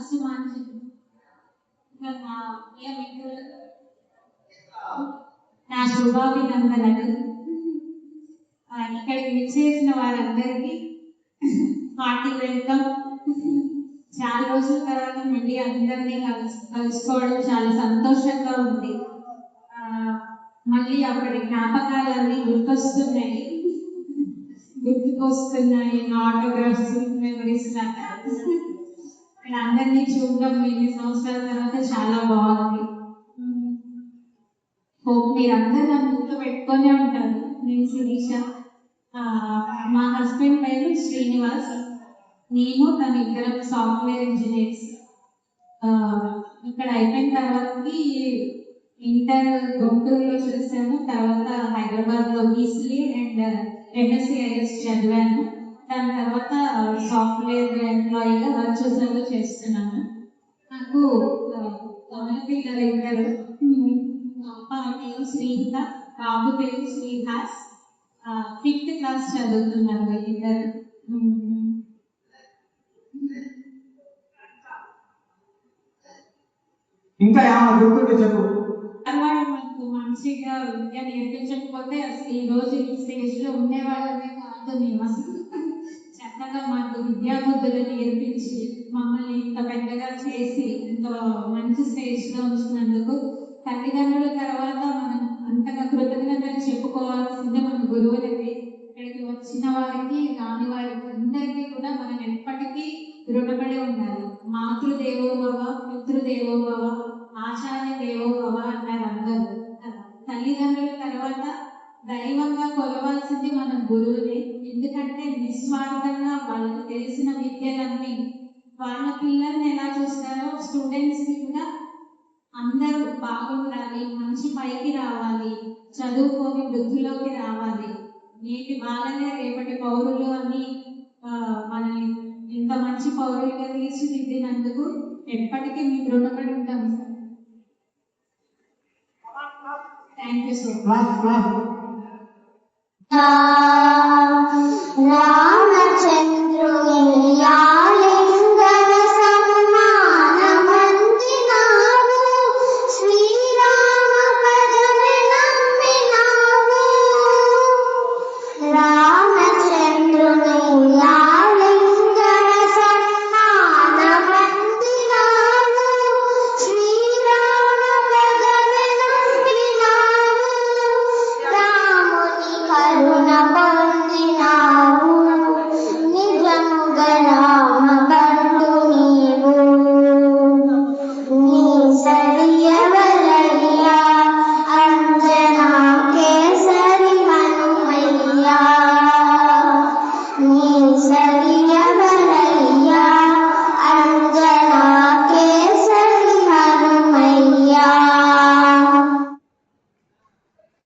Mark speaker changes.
Speaker 1: First మంచి నా శుభాభినందనలు. ఇక్కడికి విచ్చేసిన వారందరికీ హార్టీ వెల్కమ్. చాలా రోజుల తర్వాత మళ్ళీ అందరినీ కలుసుకోవడం చాలా సంతోషంగా ఉంది. మళ్ళీ అప్పటి జ్ఞాపకాలన్నీ గుర్తుకొస్తున్నాయి ఆటోగ్రాఫ్స్, మెమరీస్ లాగా. ఇక్కడ అందరినీ చూడడం ఎన్ని సంవత్సరాల తర్వాత చాలా బాగుంది. మీరందరూ నా గుర్తు పెట్టుకునే ఉంటారు. నేను శిరీష, మా హస్బెండ్ పేరు శ్రీనివాస్, నేను తన ఇద్దరం సాఫ్ట్వేర్ ఇంజనీర్స్. ఇక్కడ అయిపోయిన తర్వాతకి ఇంటర్ గుంటూరులో చేశాను, తర్వాత హైదరాబాద్లో ఈసీ అండ్ ఎంఎస్సిఐఎస్ చదివాను. దాని తర్వాత సాఫ్ట్వేర్ ఎంప్లాయీగా వర్చువల్గా చేస్తున్నాను. నాకు పిల్లలు ఇద్దరు, పాప పేరు శ్రీహిత, బాబు పేరు శ్రీహాస్. 5th క్లాస్ చదువుతున్నారు ఇద్దరు.
Speaker 2: ఇంకా గుర్తుంటే చెప్పు.
Speaker 1: మనకు మంచిగా విద్య నేర్పించకపోతే అసలు ఈ రోజు ఈ స్టేజ్ లో ఉండేవాళ్ళమే కాదు. మేము అసలు చక్కగా మాకు విద్యాబుద్ధులు నేర్పించి మమ్మల్ని ఇంత పెద్దగా చేసి ఇంత మంచి స్టేజ్ లో ఉంచినందుకు తల్లిదండ్రుల తర్వాత మనం అంతగా కృతజ్ఞతలు చెప్పుకోవాల్సిందే మన గురువులకి. ఇక్కడికి వచ్చిన వారికి రాని వారికి అందరికీ కూడా మనం ఎప్పటికీ రుణపడి ఉండాలి. మాతృదేవోభవ, పితృదేవోభవ, ఆచార్య దేవోభవ అన్నారు అందరూ. తల్లిదండ్రుల తర్వాత దైవంగా కొలవాల్సింది మన గురువులే. ఎందుకంటే నిస్వార్థంగా వాళ్ళకి తెలిసిన విద్యలన్నీ వాళ్ళ పిల్లల్ని ఎలా చూస్తారో స్టూడెంట్స్ కి కూడా అందరూ బాగుండాలి, మంచి పైకి రావాలి, చదువుకొని వృద్ధిలోకి రావాలి, నేటి వాళ్ళనే రేపటి పౌరులు అని మనని ఇంత మంచి పౌరులుగా తీర్చిదిద్దినందుకు ఎప్పటికీ మీకు రుణపడి ఉంటాం sir. Thank you so much.